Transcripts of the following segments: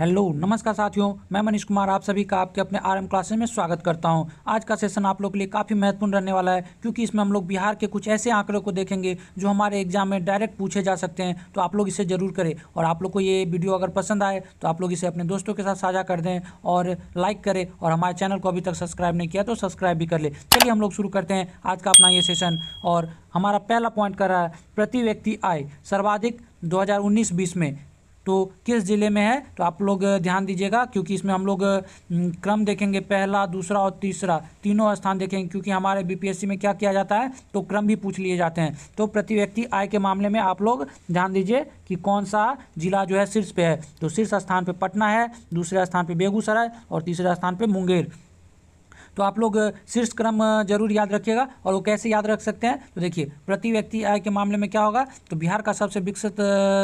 Hello नमस्कार साथियों, मैं मनीष कुमार आप सभी का आपके अपने आरएम क्लासेस में स्वागत करता हूं। आज का सेशन आप लोग के लिए काफ़ी महत्वपूर्ण रहने वाला है, क्योंकि इसमें हम लोग बिहार के कुछ ऐसे आंकड़ों को देखेंगे जो हमारे एग्जाम में डायरेक्ट पूछे जा सकते हैं। तो आप लोग इसे ज़रूर करें, और आप लोग को ये वीडियो अगर पसंद आए तो आप लोग इसे अपने दोस्तों के साथ साझा कर दें और लाइक करें, और हमारे चैनल को अभी तक सब्सक्राइब नहीं किया तो सब्सक्राइब भी कर ले। चलिए हम लोग शुरू करते हैं आज का अपना ये सेशन। और हमारा पहला पॉइंट कर रहा है प्रति व्यक्ति आय सर्वाधिक 2019-20 में तो किस ज़िले में है। तो आप लोग ध्यान दीजिएगा, क्योंकि इसमें हम लोग क्रम देखेंगे, पहला, दूसरा और तीसरा तीनों स्थान देखेंगे, क्योंकि हमारे बीपीएससी में क्या किया जाता है तो क्रम भी पूछ लिए जाते हैं। तो प्रति व्यक्ति आय के मामले में आप लोग ध्यान दीजिए कि कौन सा जिला जो है शीर्ष पे है। तो शीर्ष स्थान पे पटना है, दूसरे स्थान पे बेगूसराय और तीसरे स्थान पे मुंगेर। तो आप लोग शीर्ष क्रम जरूर याद रखिएगा। और वो कैसे याद रख सकते हैं तो देखिए, प्रति व्यक्ति आय के मामले में क्या होगा तो बिहार का सबसे विकसित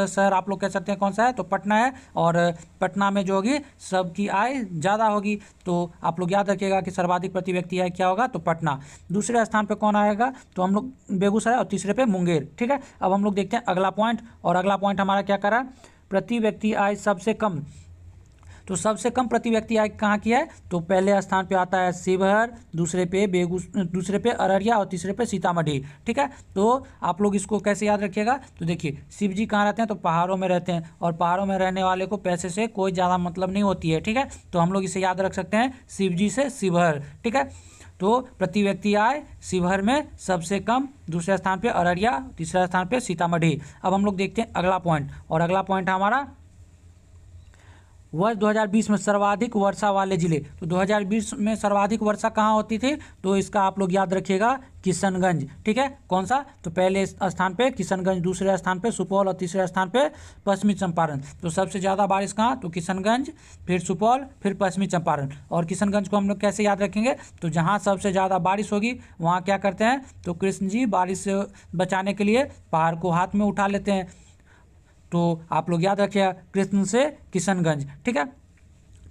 शहर आप लोग कह सकते हैं कौन सा है तो पटना है, और पटना में जो होगी सबकी आय ज़्यादा होगी। तो आप लोग याद रखिएगा कि सर्वाधिक प्रति व्यक्ति आय क्या होगा तो पटना। दूसरे स्थान पर कौन आएगा तो हम लोग बेगूसराय, और तीसरे पे मुंगेर। ठीक है, अब हम लोग देखते हैं अगला पॉइंट। और अगला पॉइंट हमारा क्या करा, प्रति व्यक्ति आय सबसे कम। तो सबसे कम प्रति व्यक्ति आय कहाँ की है तो पहले स्थान पे आता है शिवहर, दूसरे पे अररिया और तीसरे पे सीतामढ़ी। ठीक है, तो आप लोग इसको कैसे याद रखिएगा तो देखिए, शिव जी कहाँ रहते हैं तो पहाड़ों में रहते हैं, और पहाड़ों में रहने वाले को पैसे से कोई ज़्यादा मतलब नहीं होती है। ठीक है, तो हम लोग इसे याद रख सकते हैं शिव जी से शिवहर। ठीक है, तो प्रति व्यक्ति आय शिवहर में सबसे कम, दूसरे स्थान पे अररिया, तीसरे स्थान पे सीतामढ़ी। अब हम लोग देखते हैं अगला पॉइंट। और अगला पॉइंट हमारा वर्ष 2020 में सर्वाधिक वर्षा वाले जिले। तो 2020 में सर्वाधिक वर्षा कहाँ होती थी तो इसका आप लोग याद रखिएगा किशनगंज। ठीक है, कौन सा तो पहले स्थान पे किशनगंज, दूसरे स्थान पे सुपौल और तीसरे स्थान पे पश्चिमी चंपारण। तो सबसे ज़्यादा बारिश कहाँ तो किशनगंज, फिर सुपौल, फिर पश्चिमी चंपारण। और किशनगंज को हम लोग कैसे याद रखेंगे तो जहाँ सबसे ज़्यादा बारिश होगी वहाँ क्या करते हैं तो कृष्ण जी बारिश से बचाने के लिए पहाड़ को हाथ में उठा लेते हैं। तो आप लोग याद रखिएगा कृष्ण से किशनगंज। ठीक है,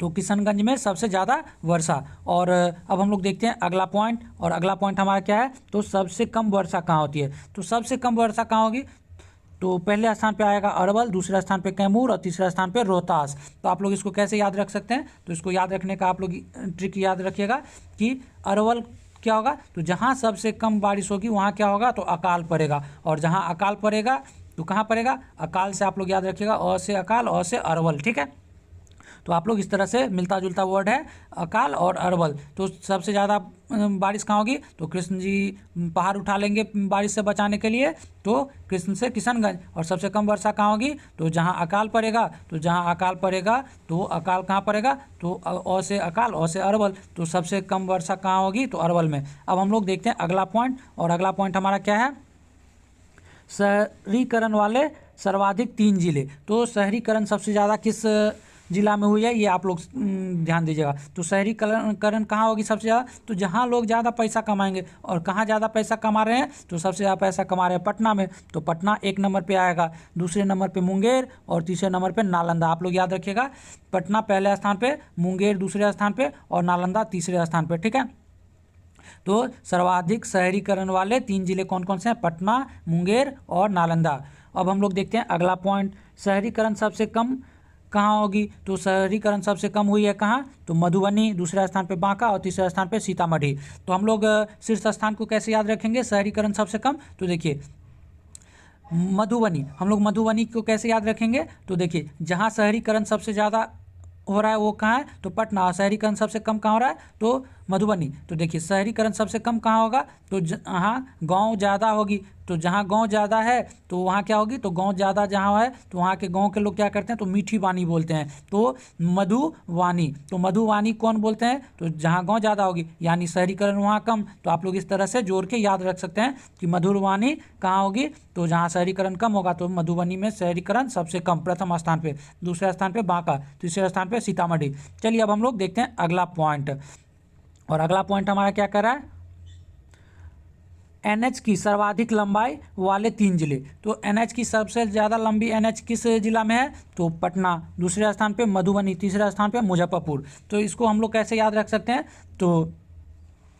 तो किशनगंज में सबसे ज़्यादा वर्षा। और अब हम लोग देखते हैं अगला पॉइंट। और अगला पॉइंट हमारा क्या है तो सबसे कम वर्षा कहाँ होती है। तो सबसे कम वर्षा कहाँ होगी तो पहले स्थान पे आएगा अरवल, दूसरे स्थान पे कैमूर और तीसरे स्थान पे रोहतास। तो आप लोग इसको कैसे याद रख सकते हैं तो इसको याद रखने का आप लोग ट्रिक याद रखिएगा कि अरवल क्या होगा तो जहाँ सबसे कम बारिश होगी वहाँ क्या होगा तो अकाल पड़ेगा, और जहाँ अकाल पड़ेगा तो कहाँ पड़ेगा अकाल से आप लोग याद रखिएगा अ से अकाल, अ से अरवल। ठीक है, तो आप लोग इस तरह से मिलता जुलता वर्ड है अकाल और अरवल। तो सबसे ज़्यादा बारिश कहाँ होगी तो कृष्ण जी पहाड़ उठा लेंगे बारिश से बचाने के लिए, तो कृष्ण से किशनगंज। और सबसे कम वर्षा कहाँ होगी तो जहाँ अकाल पड़ेगा, तो जहाँ अकाल पड़ेगा तो अकाल कहाँ पड़ेगा तो अ से अकाल, अ से अरवल। तो सबसे कम वर्षा कहाँ होगी तो अरवल में। अब हम लोग देखते हैं अगला पॉइंट। और अगला पॉइंट हमारा क्या है, शहरीकरण वाले सर्वाधिक 3 जिले। तो शहरीकरण सबसे ज़्यादा किस जिला में हुई है ये आप लोग ध्यान दीजिएगा। तो शहरीकरण कहाँ होगी सबसे ज़्यादा तो जहाँ लोग ज़्यादा पैसा कमाएंगे। और कहाँ ज़्यादा पैसा कमा रहे हैं तो सबसे ज़्यादा पैसा कमा रहे हैं पटना में। तो पटना 1 नंबर पे आएगा, दूसरे नंबर पे मुंगेर और तीसरे नंबर पे नालंदा। आप लोग याद रखिएगा, पटना पहले स्थान पे, मुंगेर दूसरे स्थान पे और नालंदा तीसरे स्थान पे। ठीक है, तो सर्वाधिक शहरीकरण वाले 3 जिले कौन कौन से हैं पटना, मुंगेर और नालंदा। अब हम लोग देखते हैं अगला पॉइंट, शहरीकरण सबसे कम कहाँ होगी तो शहरीकरण सबसे कम हुई है कहाँ तो मधुबनी, दूसरे स्थान पे बांका और तीसरे स्थान पे सीतामढ़ी। तो हम लोग शीर्ष स्थान को कैसे याद रखेंगे शहरीकरण सबसे कम तो देखिए मधुबनी। हम लोग मधुबनी को कैसे याद रखेंगे तो देखिए जहाँ शहरीकरण सबसे ज़्यादा हो रहा है वो कहाँ है तो पटना, शहरीकरण सबसे कम कहाँ हो रहा है तो मधुबनी। तो देखिए शहरीकरण सबसे कम कहाँ होगा तो जहाँ गांव ज़्यादा होगी। तो जहाँ गांव ज़्यादा है तो वहाँ क्या होगी तो गांव ज़्यादा जहाँ है तो वहाँ के गांव के लोग क्या करते हैं तो मीठी वाणी बोलते हैं, तो मधुवानी। तो मधुवानी कौन बोलते हैं तो जहाँ गांव ज़्यादा होगी, यानी शहरीकरण वहाँ कम। तो आप लोग इस तरह से जोड़ के याद रख सकते हैं कि मधुवानी कहाँ होगी तो जहाँ शहरीकरण कम होगा। तो मधुबनी में शहरीकरण सबसे कम, प्रथम स्थान पे, दूसरे स्थान पे बांका, तीसरे स्थान पे सीतामढ़ी। चलिए अब हम लोग देखते हैं अगला पॉइंट। और अगला पॉइंट हमारा क्या कर रहा है, एनएच की सर्वाधिक लंबाई वाले 3 जिले। तो एनएच की सबसे ज़्यादा लंबी एनएच किस जिला में है तो पटना, दूसरे स्थान पे मधुबनी, तीसरे स्थान पे मुजफ्फरपुर। तो इसको हम लोग कैसे याद रख सकते हैं तो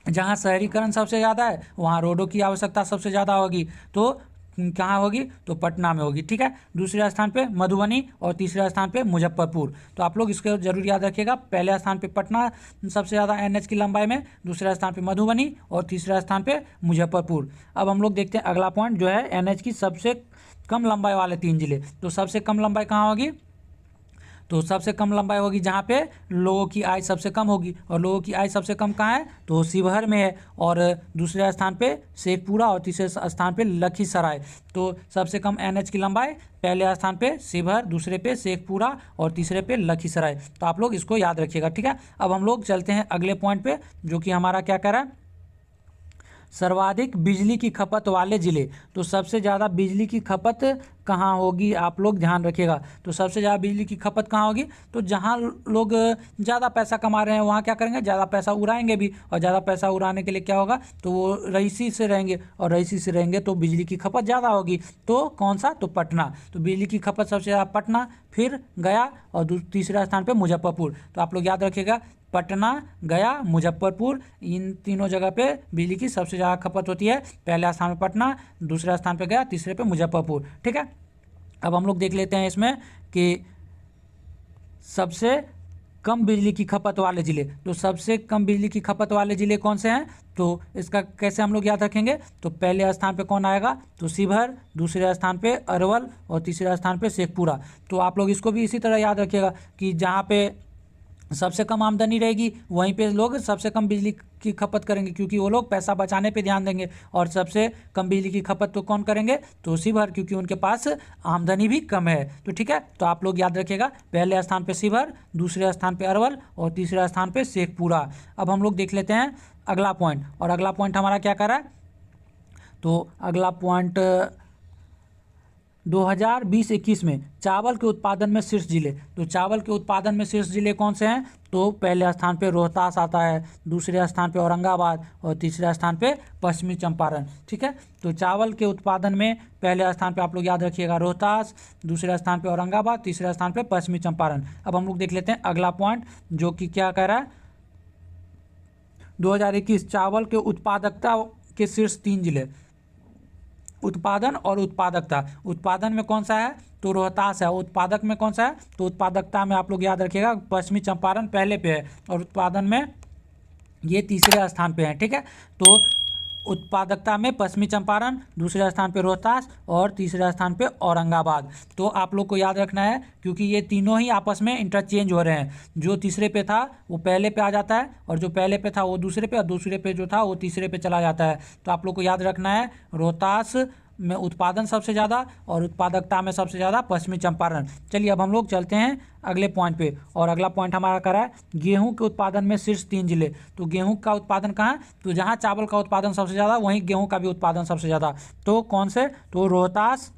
जहाँ शहरीकरण सबसे ज़्यादा है वहाँ रोडों की आवश्यकता सबसे ज़्यादा होगी। तो कहाँ होगी, तो पटना में होगी। ठीक है, दूसरे स्थान पे मधुबनी और तीसरे स्थान पे मुजफ्फरपुर। तो आप लोग इसको जरूर याद रखिएगा, पहले स्थान पे पटना सबसे ज़्यादा एनएच की लंबाई में, दूसरे स्थान पे मधुबनी और तीसरे स्थान पे मुजफ्फरपुर। अब हम लोग देखते हैं अगला पॉइंट जो है एनएच की सबसे कम लंबाई वाले 3 जिले। तो सबसे कम लंबाई कहाँ होगी, तो सबसे कम लंबाई होगी जहाँ पे लोगों की आय सबसे कम होगी, और लोगों की आय सबसे कम कहाँ है, तो शिवहर में है, और दूसरे स्थान पे शेखपुरा और तीसरे स्थान पे लखीसराय। तो सबसे कम एनएच की लंबाई पहले स्थान पे शिवहर, दूसरे पे शेखपुरा और तीसरे पे लखीसराय। तो आप लोग इसको याद रखिएगा। ठीक है, अब हम लोग चलते हैं अगले पॉइंट पे, जो कि हमारा क्या कह रहा है, सर्वाधिक बिजली की खपत वाले ज़िले। तो सबसे ज़्यादा बिजली की खपत कहाँ होगी, आप लोग ध्यान रखिएगा। तो सबसे ज़्यादा बिजली की खपत कहाँ होगी, तो जहाँ लोग ज़्यादा पैसा कमा रहे हैं वहाँ क्या करेंगे, ज़्यादा पैसा उड़ाएंगे भी, और ज़्यादा पैसा उड़ाने के लिए क्या होगा, तो वो रईसी से रहेंगे, और रईसी से रहेंगे तो बिजली की खपत ज़्यादा होगी। तो कौन सा, तो पटना। तो बिजली की खपत सबसे ज़्यादा पटना, फिर गया और तीसरा स्थान पर मुजफ्फरपुर। तो आप लोग याद रखिएगा, पटना, गया, मुजफ्फरपुर, इन तीनों जगह पे बिजली की सबसे ज़्यादा खपत होती है। पहले स्थान पे पटना, दूसरे स्थान पे गया, तीसरे पे मुजफ्फरपुर। ठीक है, अब हम लोग देख लेते हैं इसमें कि सबसे कम बिजली की खपत वाले ज़िले। तो सबसे कम बिजली की खपत वाले ज़िले कौन से हैं, तो इसका कैसे हम लोग याद रखेंगे, तो पहले स्थान पे कौन आएगा, तो शिवहर, दूसरे स्थान पे अरवल और तीसरे स्थान पे शेखपुरा। तो आप लोग इसको भी इसी तरह याद रखिएगा कि जहाँ पे सबसे कम आमदनी रहेगी वहीं पे लोग सबसे कम बिजली की खपत करेंगे, क्योंकि वो लोग पैसा बचाने पे ध्यान देंगे। और सबसे कम बिजली की खपत तो कौन करेंगे, तो शिवहर, क्योंकि उनके पास आमदनी भी कम है। तो ठीक है, तो आप लोग याद रखिएगा, पहले स्थान पे शिवहर, दूसरे स्थान पे अरवल और तीसरे स्थान पे शेखपुरा। अब हम लोग देख लेते हैं अगला पॉइंट, और अगला पॉइंट हमारा क्या कर रहा है, तो अगला पॉइंट 2020-21 में चावल के उत्पादन में शीर्ष जिले। तो चावल के उत्पादन में शीर्ष जिले कौन से हैं, तो पहले स्थान पे रोहतास आता है, दूसरे स्थान पे औरंगाबाद और तीसरे स्थान पे पश्चिमी चंपारण। ठीक है, तो चावल के उत्पादन में पहले स्थान पे आप लोग याद रखिएगा रोहतास, दूसरे स्थान पे औरंगाबाद, तीसरे स्थान पे पश्चिमी चंपारण। अब हम लोग देख लेते हैं अगला पॉइंट, जो कि क्या कह रहा है, 2021 चावल के उत्पादकता के शीर्ष 3 जिले। उत्पादन और उत्पादकता, उत्पादन में कौन सा है, तो रोहतास है। उत्पादक में कौन सा है, तो उत्पादकता में आप लोग याद रखिएगा पश्चिमी चंपारण पहले पे है, और उत्पादन में ये तीसरे स्थान पे है। ठीक है, तो उत्पादकता में पश्चिमी चंपारण, दूसरे स्थान पे रोहतास और तीसरे स्थान पे औरंगाबाद। तो आप लोग को याद रखना है, क्योंकि ये तीनों ही आपस में इंटरचेंज हो रहे हैं। जो तीसरे पे था वो पहले पे आ जाता है, और जो पहले पे था वो दूसरे पे, और दूसरे पे जो था वो तीसरे पे चला जाता है। तो आप लोग को याद रखना है, रोहतास में उत्पादन सबसे ज़्यादा और उत्पादकता में सबसे ज़्यादा पश्चिमी चंपारण। चलिए अब हम लोग चलते हैं अगले पॉइंट पे, और अगला पॉइंट हमारा करा है गेहूं के उत्पादन में शीर्ष 3 जिले। तो गेहूं का उत्पादन कहाँ है, तो जहाँ चावल का उत्पादन सबसे ज़्यादा वहीं गेहूं का भी उत्पादन सबसे ज़्यादा। तो कौन से, तो रोहतास,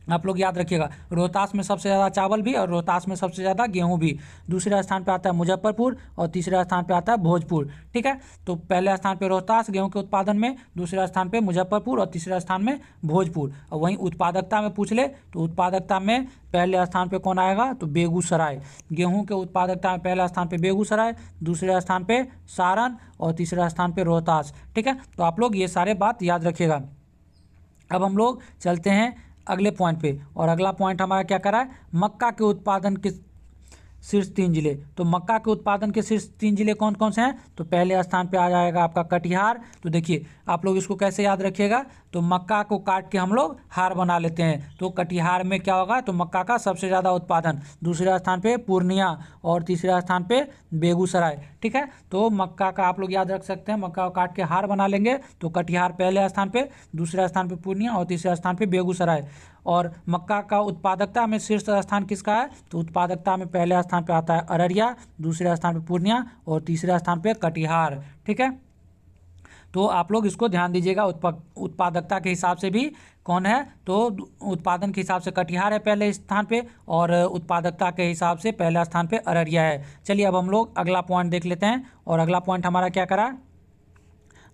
आप लोग याद रखिएगा रोहतास में सबसे ज़्यादा चावल भी और रोहतास में सबसे ज़्यादा गेहूं भी। दूसरे स्थान पे आता है मुजफ्फरपुर और तीसरे स्थान पे आता है भोजपुर। ठीक है, तो पहले स्थान पे रोहतास गेहूं के उत्पादन में, दूसरे स्थान पे मुजफ्फरपुर और तीसरे स्थान में भोजपुर। और वहीं उत्पादकता में पूछ ले तो उत्पादकता में पहले स्थान पे कौन आएगा, तो बेगूसराय। गेहूँ के उत्पादकता में पहला स्थान पे बेगूसराय, दूसरे स्थान पे सारण और तीसरा स्थान पे रोहतास। ठीक है, तो आप लोग ये सारे बात याद रखिएगा। अब हम लोग चलते हैं अगले पॉइंट पे, और अगला पॉइंट हमारा क्या करा है, मक्का के उत्पादन के शीर्ष 3 जिले। तो मक्का के उत्पादन के शीर्ष 3 जिले कौन कौन से हैं, तो पहले स्थान पे आ जाएगा आपका कटिहार। तो देखिए आप लोग इसको कैसे याद रखिएगा, तो मक्का को काट के हम लोग हार बना लेते हैं, तो कटिहार में क्या होगा, तो मक्का का सबसे ज़्यादा उत्पादन। दूसरे स्थान पे पूर्णिया और तीसरे स्थान पे बेगूसराय। ठीक है, तो मक्का का आप लोग याद रख सकते हैं, मक्का को काट के हार बना लेंगे तो कटिहार पहले स्थान पे, दूसरे स्थान पे पूर्णिया और तीसरे स्थान पे बेगूसराय। और मक्का का उत्पादकता में शीर्ष स्थान किसका है, तो उत्पादकता में पहले स्थान पे आता है अररिया, दूसरे स्थान पे पूर्णिया और तीसरे स्थान पे कटिहार। ठीक है, तो आप लोग इसको ध्यान दीजिएगा, उत्पादकता के हिसाब से भी कौन है, तो उत्पादन के हिसाब से कटिहार है पहले स्थान पे, और उत्पादकता के हिसाब से पहला स्थान पे अररिया है। चलिए अब हम लोग अगला पॉइंट देख लेते हैं, और अगला पॉइंट हमारा क्या करा,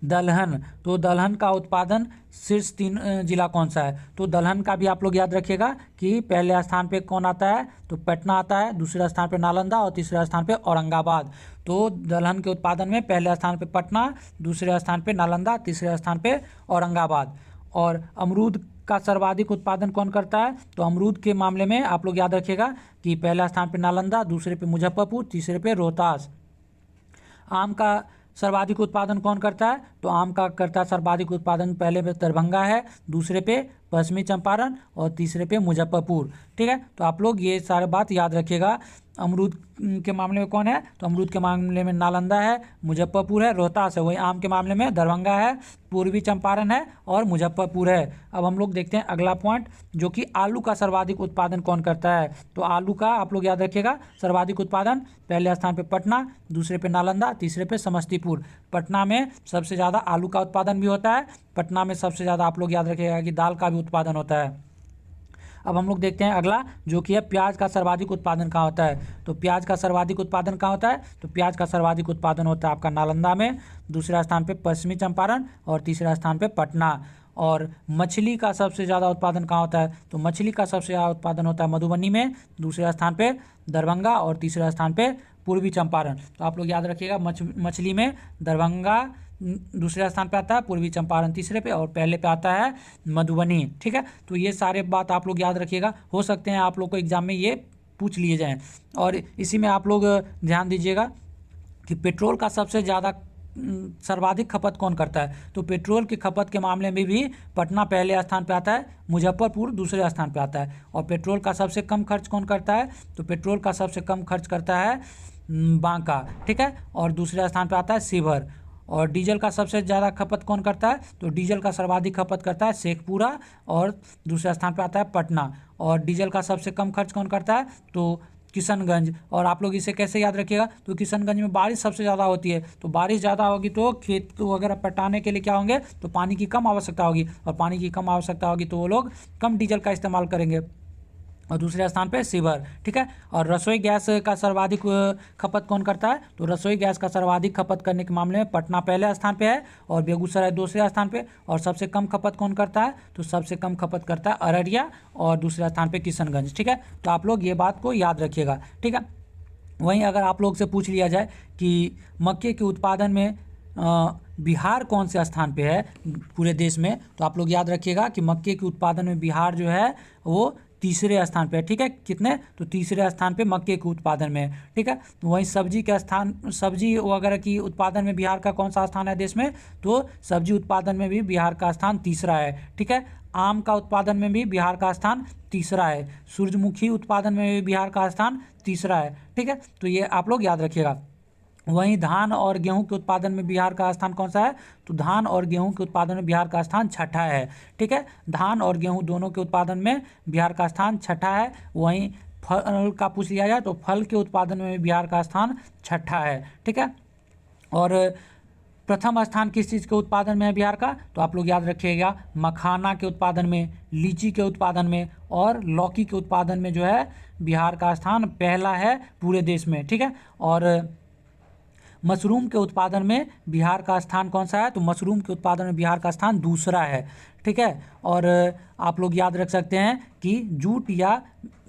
दलहन। तो दलहन का उत्पादन शीर्ष 3 जिला कौन सा है, तो दलहन का भी आप लोग याद रखिएगा कि पहले स्थान पे कौन आता है, तो पटना आता है, दूसरे स्थान पे नालंदा और तीसरे स्थान पे औरंगाबाद। तो दलहन के उत्पादन में पहले स्थान पे पटना, दूसरे स्थान पे नालंदा, तीसरे स्थान पे औरंगाबाद। और अमरूद का सर्वाधिक उत्पादन कौन करता है? तो अमरूद के मामले में आप लोग याद रखिएगा कि पहला स्थान पे नालंदा, दूसरे पे मुजफ्फरपुर, तीसरे पे रोहतास। आम का सर्वाधिक उत्पादन कौन करता है? तो आम का करता है सर्वाधिक उत्पादन पहले पे दरभंगा है, दूसरे पे पश्चिमी चंपारण और तीसरे पे मुजफ्फरपुर। ठीक है, तो आप लोग ये सारे बात याद रखिएगा। अमरूद के मामले में कौन है? तो अमरूद के मामले में नालंदा है, मुजफ्फरपुर है, रोहतास है। वही आम के मामले में दरभंगा है, पूर्वी चंपारण है और मुजफ्फरपुर है। अब हम लोग देखते हैं अगला पॉइंट, जो कि आलू का सर्वाधिक उत्पादन कौन करता है? तो आलू का आप लोग याद रखिएगा सर्वाधिक उत्पादन पहले स्थान पे पटना, दूसरे पे नालंदा, तीसरे पे समस्तीपुर। पटना में सबसे ज़्यादा आलू का उत्पादन भी होता है। पटना में सबसे ज़्यादा आप लोग याद रखिएगा कि दाल का भी उत्पादन होता है। अब हम लोग देखते हैं अगला, जो कि है प्याज का सर्वाधिक उत्पादन कहाँ होता है? तो प्याज का सर्वाधिक उत्पादन कहाँ होता है? तो प्याज का सर्वाधिक उत्पादन होता है आपका नालंदा में, दूसरा स्थान पे पश्चिमी चंपारण और तीसरा स्थान पे पटना। और मछली का सबसे ज़्यादा उत्पादन कहाँ होता है? तो मछली का सबसे ज़्यादा उत्पादन होता है मधुबनी में, दूसरा स्थान पे दरभंगा और तीसरा स्थान पे पूर्वी चंपारण। तो आप लोग याद रखिएगा मछली में दरभंगा दूसरे स्थान पे आता है, पूर्वी चंपारण तीसरे पे और पहले पे आता है मधुबनी। ठीक है, तो ये सारे बात आप लोग याद रखिएगा, हो सकते हैं आप लोग को एग्जाम में ये पूछ लिए जाएं। और इसी में आप लोग ध्यान दीजिएगा कि पेट्रोल का सबसे ज़्यादा सर्वाधिक खपत कौन करता है? तो पेट्रोल की खपत के मामले में भी पटना पहले स्थान पे आता है, मुजफ्फरपुर दूसरे स्थान पे आता है। और पेट्रोल का सबसे कम खर्च कौन करता है? तो पेट्रोल का सबसे कम खर्च करता है बांका। ठीक है, और दूसरे स्थान पे आता है शिवहर। और डीजल का सबसे ज़्यादा खपत कौन करता है? तो डीजल का सर्वाधिक खपत करता है शेखपुरा और दूसरे स्थान पे आता है पटना। और डीजल का सबसे कम खर्च कौन करता है? तो किशनगंज। और आप लोग इसे कैसे याद रखिएगा? तो किशनगंज में बारिश सबसे ज़्यादा होती है, तो बारिश ज़्यादा होगी तो खेत वगैरह पटाने के लिए क्या होंगे? तो पानी की कम आवश्यकता होगी, और पानी की कम आवश्यकता होगी तो वो लोग कम डीजल का इस्तेमाल करेंगे। और दूसरे स्थान पे शिवहर। ठीक है, और रसोई गैस का सर्वाधिक खपत कौन करता है? तो रसोई गैस का सर्वाधिक खपत करने के मामले में पटना पहले स्थान पे है और बेगूसराय दूसरे स्थान पे। और सबसे कम खपत कौन करता है? तो सबसे कम खपत करता है अररिया और दूसरे स्थान पे किशनगंज। ठीक है, तो आप लोग ये बात को याद रखिएगा। ठीक है, वहीं अगर आप लोग से पूछ लिया जाए कि मक्के के उत्पादन में बिहार कौन से स्थान पे है पूरे देश में, तो आप लोग याद रखिएगा कि मक्के के उत्पादन में बिहार जो है वो तीसरे स्थान पे है। ठीक है, कितने? तो तीसरे स्थान पे मक्के के उत्पादन में। ठीक है, तो वहीं सब्जी के स्थान, सब्जी वगैरह की उत्पादन में बिहार का कौन सा स्थान है देश में? तो सब्जी उत्पादन में भी बिहार का स्थान तीसरा है। ठीक है, आम का उत्पादन में भी बिहार का स्थान तीसरा है, सूरजमुखी उत्पादन में भी बिहार का स्थान तीसरा है। ठीक है, तो ये आप लोग याद रखिएगा। वहीं धान और गेहूं के उत्पादन में बिहार का स्थान कौन सा है? तो धान और गेहूं के उत्पादन में बिहार का स्थान छठा है। ठीक है, धान और गेहूं दोनों के उत्पादन में बिहार का स्थान छठा है। वहीं फल का पूछ लिया जाए तो फल के उत्पादन में बिहार का स्थान छठा है। ठीक है, और प्रथम स्थान किस चीज़ के उत्पादन में है बिहार का? तो आप लोग याद रखिएगा मखाना के उत्पादन में, लीची के उत्पादन में और लौकी के उत्पादन में जो है बिहार का स्थान पहला है पूरे देश में। ठीक है, और मशरूम के उत्पादन में बिहार का स्थान कौन सा है? तो मशरूम के उत्पादन में बिहार का स्थान दूसरा है। ठीक है, और आप लोग याद रख सकते हैं कि जूट या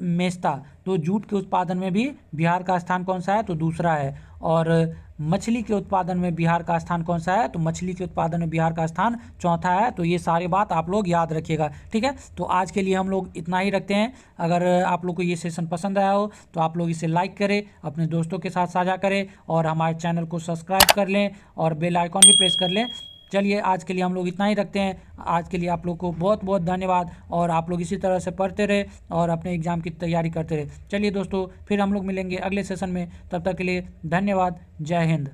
मेस्ता, तो जूट के उत्पादन में भी बिहार का स्थान कौन सा है? तो दूसरा है। और मछली के उत्पादन में बिहार का स्थान कौन सा है? तो मछली के उत्पादन में बिहार का स्थान चौथा है। तो ये सारी बात आप लोग याद रखिएगा। ठीक है, तो आज के लिए हम लोग इतना ही रखते हैं। अगर आप लोग को ये सेशन पसंद आया हो तो आप लोग इसे लाइक करें, अपने दोस्तों के साथ साझा करें और हमारे चैनल को सब्सक्राइब कर लें और बेल आइकॉन भी प्रेस कर लें। चलिए आज के लिए हम लोग इतना ही रखते हैं। आज के लिए आप लोग को बहुत बहुत धन्यवाद, और आप लोग इसी तरह से पढ़ते रहे और अपने एग्ज़ाम की तैयारी करते रहे। चलिए दोस्तों, फिर हम लोग मिलेंगे अगले सेशन में। तब तक के लिए धन्यवाद। जय हिंद।